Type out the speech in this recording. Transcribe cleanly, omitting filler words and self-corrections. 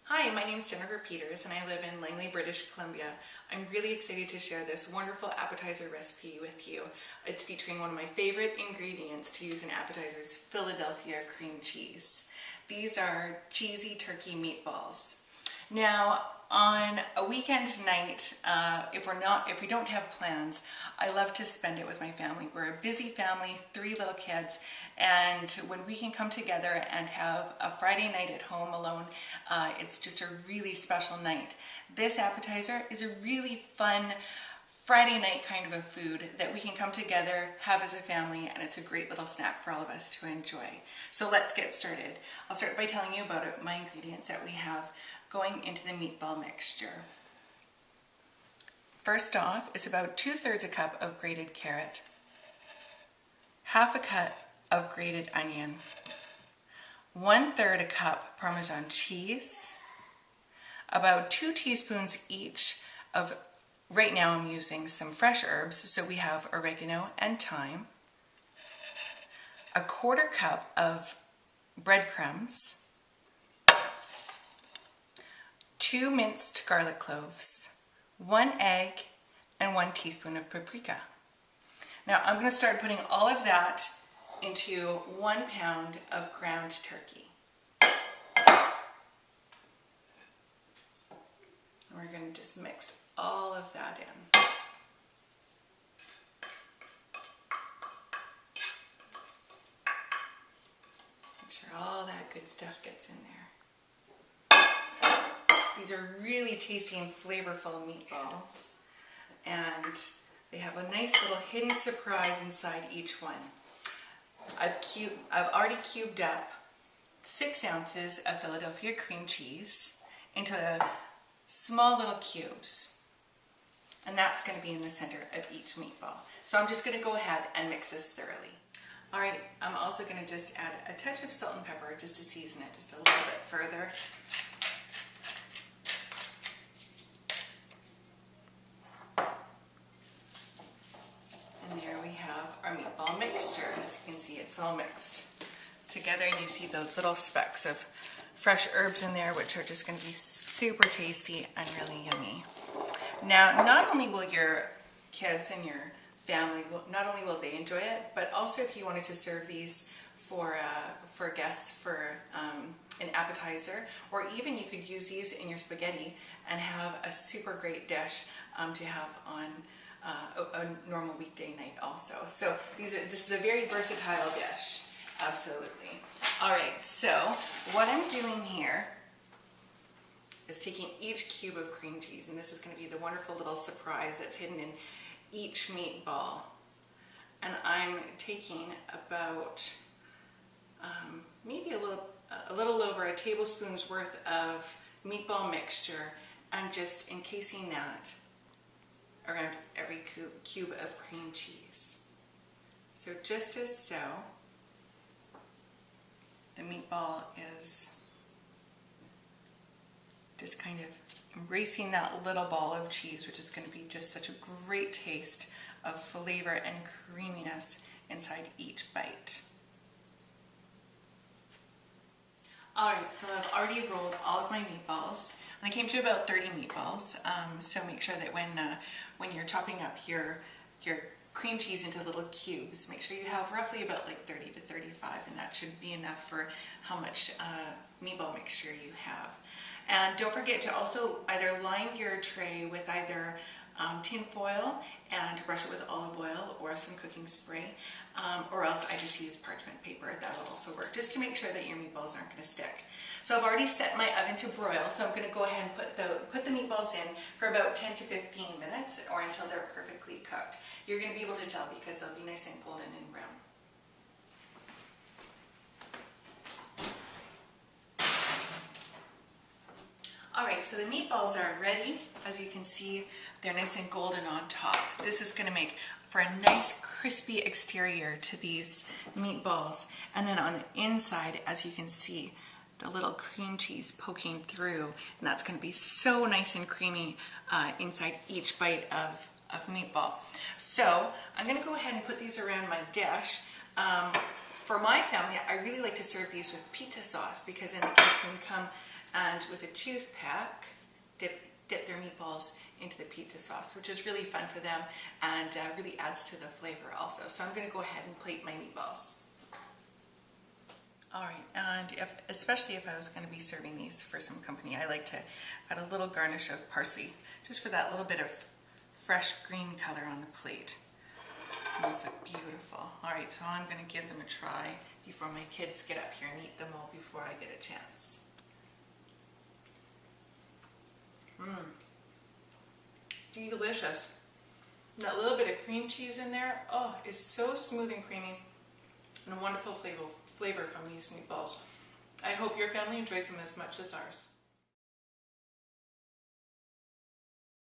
Hi, my name is Jennifer Peters and I live in Langley, British Columbia. I'm really excited to share this wonderful appetizer recipe with you. It's featuring one of my favorite ingredients to use in appetizers, Philadelphia cream cheese. These are cheesy turkey meatballs. Now, on a weekend night, if we don't have plans, I love to spend it with my family. We're a busy family, 3 little kids, and when we can come together and have a Friday night at home alone, it's just a really special night. This appetizer is a really fun Friday night kind of a food that we can come together, have as a family, and it's a great little snack for all of us to enjoy. So let's get started. I'll start by telling you about my ingredients that we have going into the meatball mixture. First off, it's about 2/3 a cup of grated carrot, half a cup of grated onion, 1/3 a cup Parmesan cheese, about 2 teaspoons each of, right now I'm using some fresh herbs, so we have oregano and thyme, 1/4 cup of breadcrumbs, 2 minced garlic cloves, 1 egg, and 1 teaspoon of paprika. Now I'm going to start putting all of that into 1 pound of ground turkey. And we're going to just mix all of that in. Make sure all that good stuff gets in there. These are really tasty and flavorful meatballs, and they have a nice little hidden surprise inside each one. I've already cubed up 6 ounces of Philadelphia cream cheese into small little cubes, and that's going to be in the center of each meatball. So I'm just going to go ahead and mix this thoroughly. Alright, I'm also going to just add a touch of salt and pepper just to season it just a little bit further. And there we have our meatball mixture. As you can see, it's all mixed together, and you see those little specks of fresh herbs in there, which are just going to be super tasty and really yummy. Now, not only will your kids and your family, not only will they enjoy it, but also if you wanted to serve these for guests for an appetizer, or even you could use these in your spaghetti and have a super great dish to have on a normal weekday night also. So this is a very versatile dish. Absolutely. Alright, so what I'm doing here is taking each cube of cream cheese, and this is going to be the wonderful little surprise that's hidden in each meatball. And I'm taking about maybe a little over a tablespoon's worth of meatball mixture and just encasing that around every cube of cream cheese. So just as so, the meatball is just kind of embracing that little ball of cheese, which is going to be just such a great taste of flavor and creaminess inside each bite. Alright, so I've already rolled all of my meatballs, and I came to about 30 meatballs, so make sure that when you're chopping up your cream cheese into little cubes, make sure you have roughly about like 30 to 35, and that should be enough for how much meatball mixture you have. And don't forget to also either line your tray with either tin foil and brush it with olive oil or some cooking spray, or else I just use parchment paper. That'll also work, just to make sure that your meatballs aren't going to stick. So I've already set my oven to broil, so I'm going to go ahead and put the meatballs in for about 10 to 15 minutes, or until they're perfectly cooked. You're going to be able to tell because they'll be nice and golden and brown. Alright, so the meatballs are ready. As you can see, they're nice and golden on top. This is going to make for a nice crispy exterior to these meatballs. And then on the inside, as you can see, the little cream cheese poking through. And that's going to be so nice and creamy inside each bite of meatball. So I'm going to go ahead and put these around my dish. for my family, I really like to serve these with pizza sauce because then the kids can come and with a toothpick dip their meatballs into the pizza sauce, which is really fun for them and really adds to the flavor also. So I'm going to go ahead and plate my meatballs. Alright, and especially if I was going to be serving these for some company, I like to add a little garnish of parsley, just for that little bit of fresh green color on the plate. Those look beautiful. Alright, so I'm going to give them a try before my kids get up here and eat them all before I get a chance. Delicious. That little bit of cream cheese in there, oh, it's so smooth and creamy, and a wonderful flavor from these meatballs. I hope your family enjoys them as much as ours.